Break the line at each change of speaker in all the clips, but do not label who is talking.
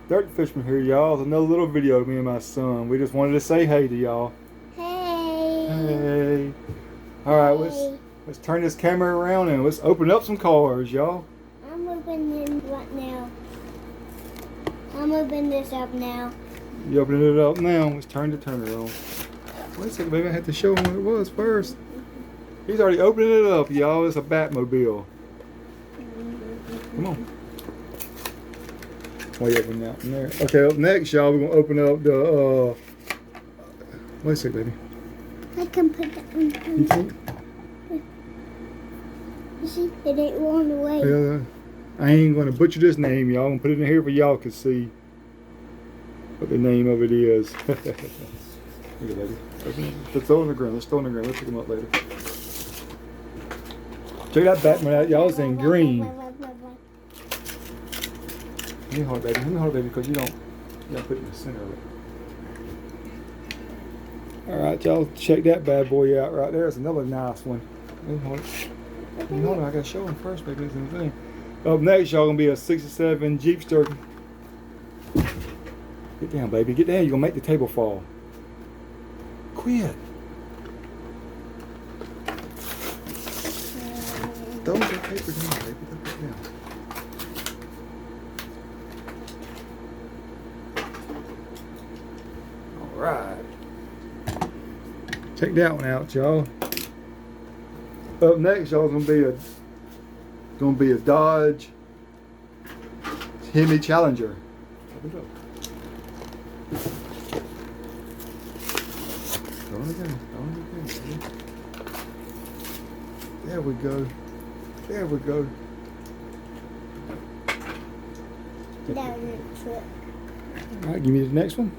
Dirt Fisherman here, y'all. It's another little video of me and my son. We just wanted to say hey to y'all.
Hey.
Hey. Alright, let's turn this camera around and let's open up some cars, y'all.
I'm opening right now. I'm opening this up now.
You opening it up now. Let's turn the turner on. Wait a second, baby. I had to show him what it was first. He's already opening it up, y'all. It's a Batmobile. Come on. Way open out in there. Okay, up next, y'all, we're going to open up the, wait a second, baby.
I can put that on.
You think?
You see, it ain't rolling away.
Yeah, I ain't going to butcher this name, y'all. I'm going to put it in here for y'all to see what the name of it is. Look at baby. Let's throw it on the ground. Let's throw it on the ground. Let's pick them up later. Check that Batman out. Y'all is in green. Let me hold it, baby. Let me hold it, baby, because you gotta put it in the center of it. Alright, y'all, check that bad boy out right there. It's another nice one. Let me hold it. Let me hold it. I gotta show them first, baby. This is the thing. Up next, y'all, gonna be a 67 Jeepster. Get down, baby. Get down. You're gonna make the table fall. Quit. Throw the paper down, baby. Throw it down. Alright. Check that one out, y'all. Up next, y'all, gonna be a Dodge Hemi Challenger. Open it up. Throw it again. There we go. There we go.
That was a trick.
Alright, give me the next one.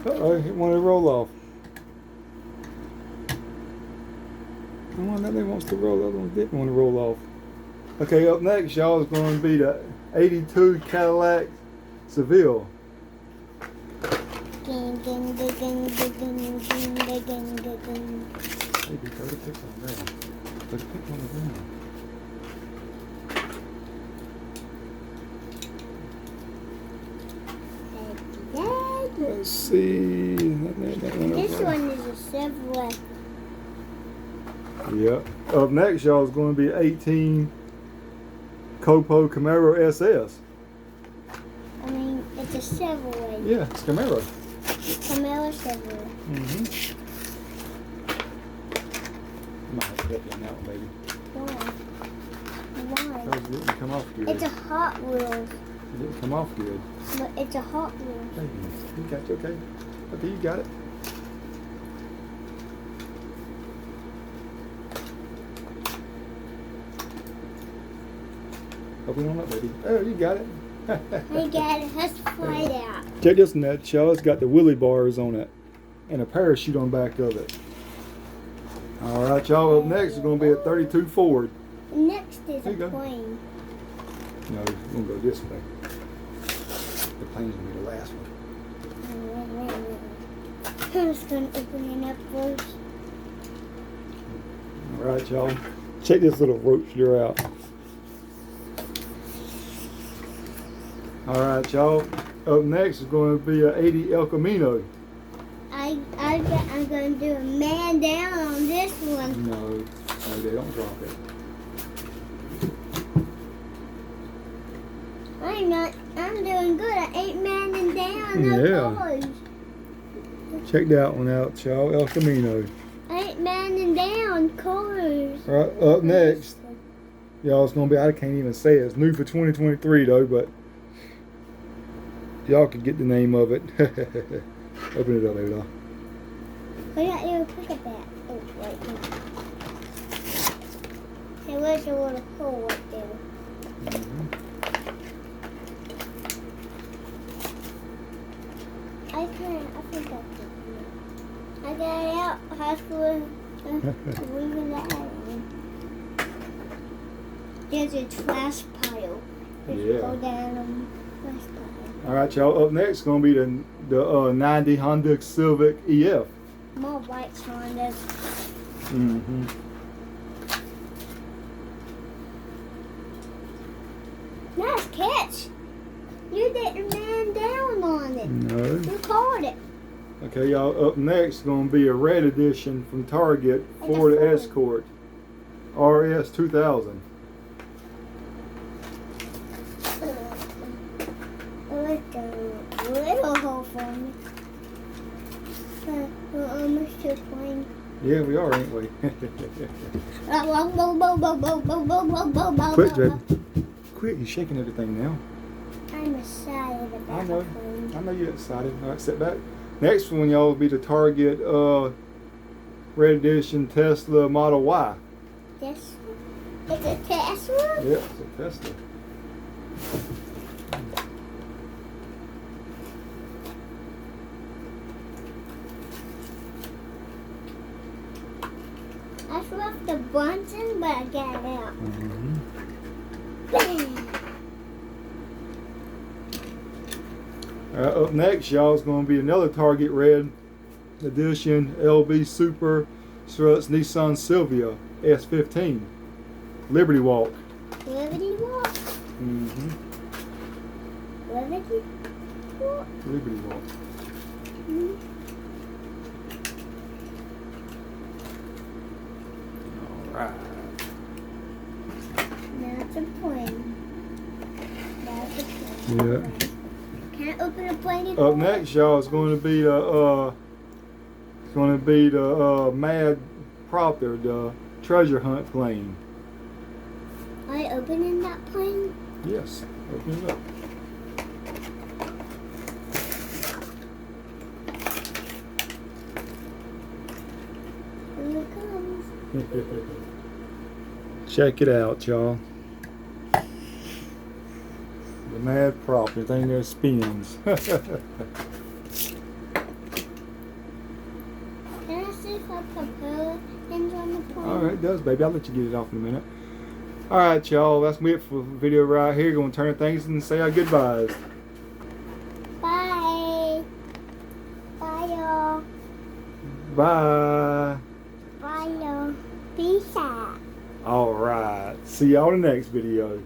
Uh-oh, it wanted to roll off. The one that wants to roll, the other one didn't want to roll off. Okay, up next, y'all, is going to be the 82 Cadillac Seville. Maybe throw the pick on the ground. Throw the pick on the ground. Let's see.
This one is a Chevrolet.
Yep. Up next, y'all, is going to be 18 Copo Camaro SS.
I mean, it's a Chevrolet.
Yeah, it's Camaro.
Camaro Chevrolet.
Mm-hmm. Might have to get that one, baby.
Why?
Because it didn't come off good.
It's a Hot Wheels.
It didn't come off good.
But it's a Hot Wheels.
Hey, you got it, okay? Okay, you got it. Open on up, baby. Oh, you got it.
I got it. Let's fly it out.
Check this net, y'all. It's got the wheelie bars on it and a parachute on the back of it. All right, y'all. Up next is going to be a 32 Ford.
Next is a
go.
plane.
No, we're going to go this way. The plane's going to be the last one.
I'm just going to open it up first.
All right, y'all. Check this little roadster out. All right, y'all. Up next is going to be an 80 El Camino.
I'm going to do a man down on this one.
No, they don't drop it.
I'm doing good. I ain't manning down no cars.
Check that one out, y'all. El Camino.
I ain't manning down cars.
All right, up next, y'all, it's going to be, I can't even say it. It's new for 2023, though, but y'all could get the name of it. Open it up, baby, doll.
We got to pick up that. Oh, right here. Hey, where's the little hole right there? I think I can. I got it out. High school. Leaving that out. There's a trash pile. Just
Yeah.
go down on trash pile.
All right, y'all. Up next is going to be the 90 Honda Civic EF.
More whites on this.
Mm-hmm.
Nice catch.
No.
Record it.
Okay, y'all. Up next is gonna be a red edition from Target, Ford Escort, RS 2000.
Like a little hole for me. We're almost to a plane.
Yeah, we are, ain't we? Quit, Jay. Quit. You're shaking everything now.
I'm excited about
I know.
the plane.
I know you're excited. All right, sit back. Next one, y'all, will be the Target red edition Tesla Model Y.
This it's a Tesla?
Yep, it's a Tesla.
I left the button, but I got it out.
Mm-hmm. Up next, y'all, is going to be another Target red edition LB Super Struts Nissan Silvia S15 Liberty Walk.
Liberty Walk.
Mm-hmm.
Liberty Walk.
Liberty Walk.
Mm-hmm.
All right.
That's a plane. That's a plane.
Yeah.
Can I open a plane?
Up next, y'all, is going to be the Mad Propter, the treasure hunt plane.
Are I opening that plane?
Yes. Open it up.
Here it comes.
Check it out, y'all. The Mad Propter thing that spins.
Can I see if I propeller things on the plane?
All right, it does, baby. I'll let you get it off in a minute. All right, y'all. That's it for the video right here. Going to turn things and say our goodbyes.
Bye. Bye, y'all.
Bye.
Bye, y'all. Peace out.
All right. See y'all in the next video.